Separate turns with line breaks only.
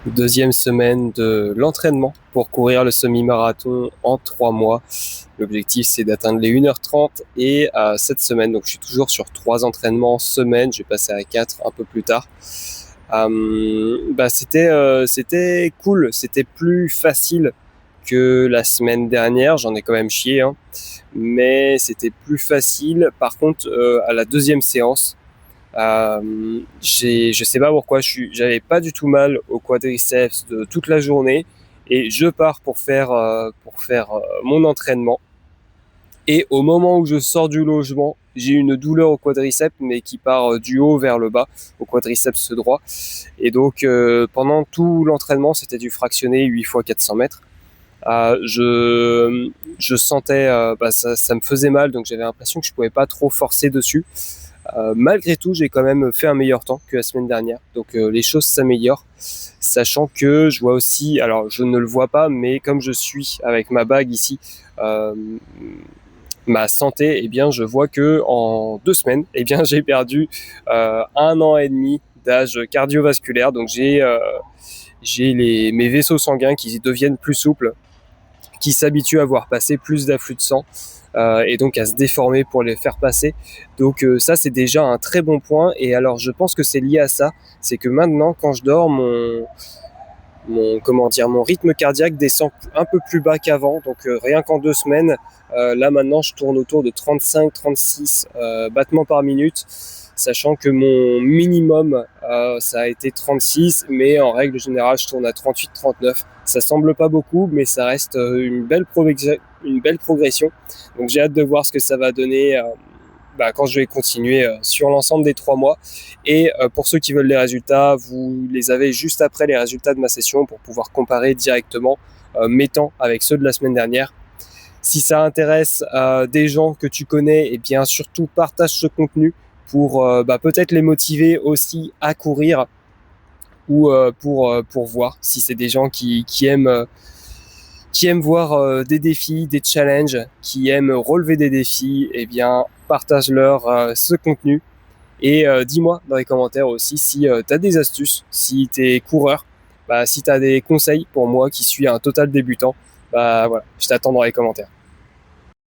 Deuxième semaine de l'entraînement pour courir le semi-marathon en 3 mois. L'objectif, c'est d'atteindre les 1h30 et cette semaine, donc je suis toujours sur 3 entraînements semaine, je vais passer à 4 un peu plus tard. C'était cool, c'était plus facile que la semaine dernière, j'en ai quand même chié, hein, mais c'était plus facile. Par contre, à la deuxième séance, je sais pas pourquoi, j'avais pas du tout mal au quadriceps de toute la journée et je pars pour faire mon entraînement. Et au moment où je sors du logement, j'ai une douleur au quadriceps, mais qui part du haut vers le bas, au quadriceps droit. Et donc, pendant tout l'entraînement, c'était du fractionné 8 fois 400 mètres. Je sentais, ça me faisait mal, donc j'avais l'impression que je pouvais pas trop forcer dessus. Malgré tout, j'ai quand même fait un meilleur temps que la semaine dernière. Donc les choses s'améliorent. Sachant que je vois aussi, alors je ne le vois pas, mais comme je suis avec ma bague ici, euh, ma santé, eh bien, je vois que en 2 semaines, eh bien, j'ai perdu 1 an et demi d'âge cardiovasculaire. Donc j'ai mes vaisseaux sanguins qui deviennent plus souples, qui s'habituent à voir passer plus d'afflux de sang et donc à se déformer pour les faire passer. Donc ça, c'est déjà un très bon point. Et alors, je pense que c'est lié à ça. C'est que maintenant, quand je dors, mon rythme cardiaque descend un peu plus bas qu'avant. Donc rien qu'en 2 semaines, là maintenant, je tourne autour de 35-36 battements par minute, sachant que mon minimum, ça a été 36, mais en règle générale, je tourne à 38-39. Ça semble pas beaucoup, mais ça reste une belle progression. Donc j'ai hâte de voir ce que ça va donner quand je vais continuer sur l'ensemble des 3 mois. Et pour ceux qui veulent les résultats, vous les avez juste après les résultats de ma session pour pouvoir comparer directement mes temps avec ceux de la semaine dernière. Si ça intéresse des gens que tu connais, et bien surtout partage ce contenu pour peut-être les motiver aussi à courir ou pour voir si c'est des gens qui aiment voir des défis, des challenges, qui aiment relever des défis. Et bien partage-leur ce contenu. Et dis-moi dans les commentaires aussi si tu as des astuces, si tu es coureur, si tu as des conseils pour moi qui suis un total débutant, voilà, je t'attends dans les commentaires.